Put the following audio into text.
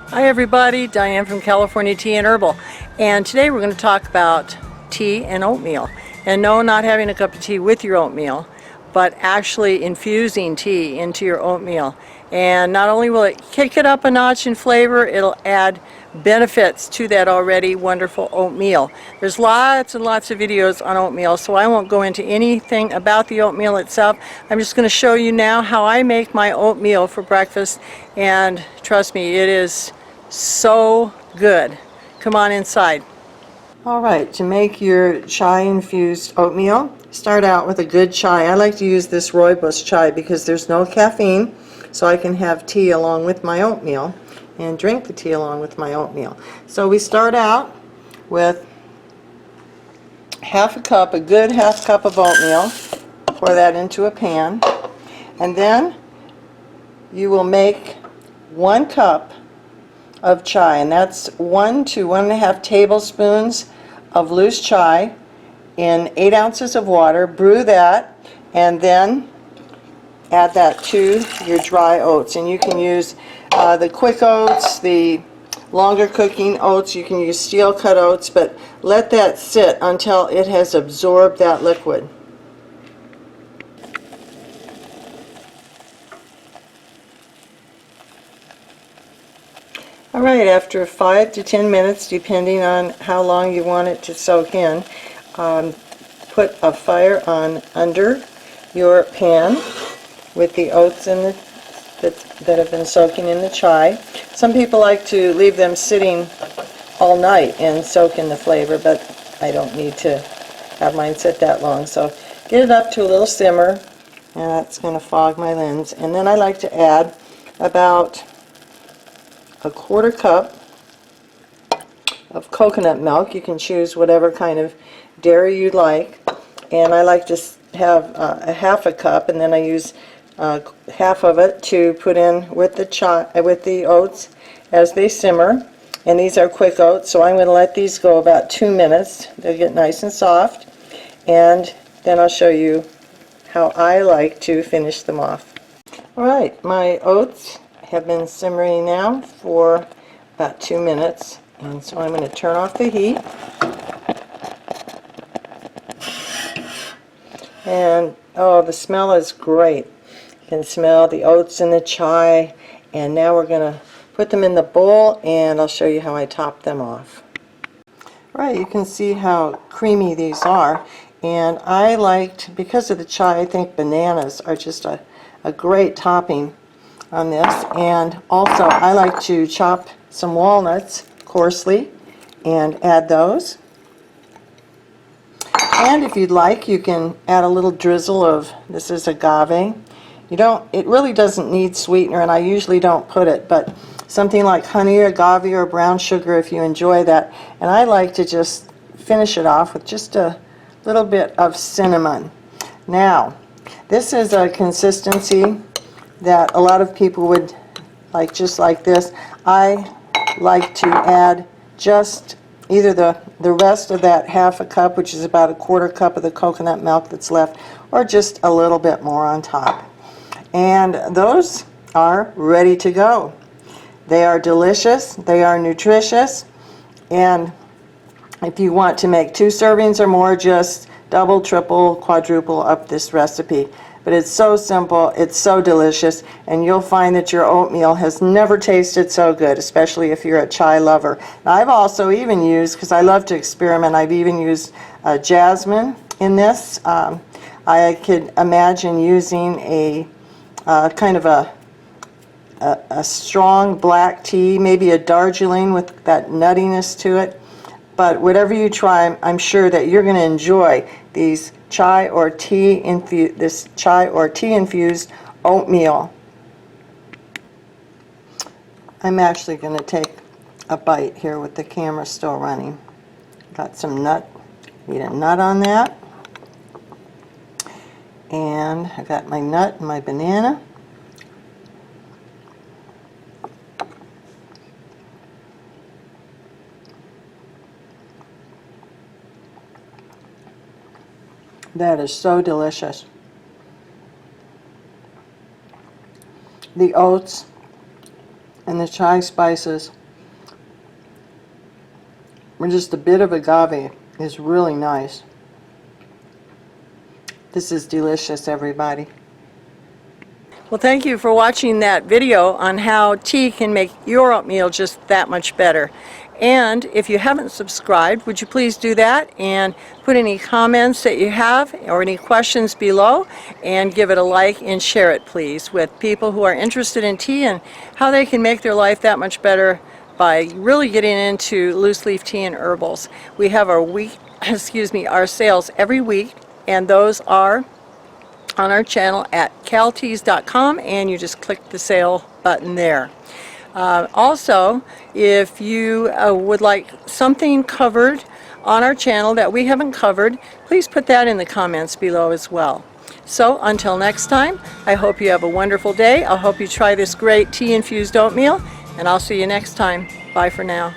Hi everybody, Diane from California Tea and Herbal, and today we're going to talk about tea and oatmeal. And no, not having a cup of tea with your oatmeal, but actually infusing tea into your oatmeal. And not only will it kick it up a notch in flavor, it'll add benefits to that already wonderful oatmeal. There's lots and lots of videos on oatmeal, so I won't go into anything about the oatmeal itself. I'm just going to show you now how I make my oatmeal for breakfast, and trust me, it is so good. Come on inside. Alright, to make your chai-infused oatmeal, start out with a good chai. I like to use this rooibos chai because there's no caffeine, so I can have tea along with my oatmeal and drink the tea along with my oatmeal. So we start out with half a cup, a good half cup of oatmeal. Pour that into a pan, and then you will make 1 cup of chai, and that's 1 to 1.5 tablespoons of loose chai in 8 ounces of water. Brew that, and then add that to your dry oats. And you can use the quick oats, the longer cooking oats, you can use steel cut oats, but let that sit until it has absorbed that liquid. Alright, after 5 to 10 minutes, depending on how long you want it to soak in, put a fire on under your pan with the oats in that have been soaking in the chai. Some people like to leave them sitting all night and soak in the flavor, but I don't need to have mine sit that long. So get it up to a little simmer, and that's going to fog my lens. And then I like to add about a 1/4 cup of coconut milk. You can choose whatever kind of dairy you'd like, and I like to have a half a cup, and then I use half of it to put in with the oats as they simmer. And these are quick oats, so I'm going to let these go about 2 minutes. They'll get nice and soft, and then I'll show you how I like to finish them off. Alright, my oats have been simmering now for about 2 minutes, and so I'm going to turn off the heat, and oh, the smell is great. You can smell the oats and the chai. And now we're going to put them in the bowl, and I'll show you how I top them off. Right, you can see how creamy these are, and I liked, because of the chai, I think bananas are just a great topping on this. And also I like to chop some walnuts coarsely and add those. And if you'd like, you can add a little drizzle of, this is agave. It really doesn't need sweetener, and I usually don't put it, but something like honey or agave or brown sugar if you enjoy that. And I like to just finish it off with just a little bit of cinnamon. Now, this is a consistency that a lot of people would like, just like this. I like to add just either the rest of that half a cup, which is about a 1/4 cup of the coconut milk that's left, or just a little bit more on top. And those are ready to go. They are delicious, they are nutritious, and if you want to make 2 servings or more, just double, triple, quadruple up this recipe. But it's so simple, it's so delicious, and you'll find that your oatmeal has never tasted so good, especially if you're a chai lover. Now, I've also even used, because I love to experiment, I've even used jasmine in this. I could imagine using a kind of a strong black tea, maybe a Darjeeling with that nuttiness to it. But whatever you try, I'm sure that you're going to enjoy these chai or tea infused oatmeal. I'm actually going to take a bite here with the camera still running. Got some nut, need a nut on that. And I got my nut and my banana. That is so delicious. The oats and the chai spices, or just a bit of agave, is really nice. This is delicious, everybody. Well, thank you for watching that video on how tea can make your oatmeal just that much better. And if you haven't subscribed, would you please do that and put any comments that you have or any questions below, and give it a like and share it, please, with people who are interested in tea and how they can make their life that much better by really getting into loose leaf tea and herbals. We have our our sales every week, and those are on our channel at calteas.com, and you just click the sale button there. Also, if you would like something covered on our channel that we haven't covered, please put that in the comments below as well. So until next time, I hope you have a wonderful day. I hope you try this great tea-infused oatmeal, and I'll see you next time. Bye for now.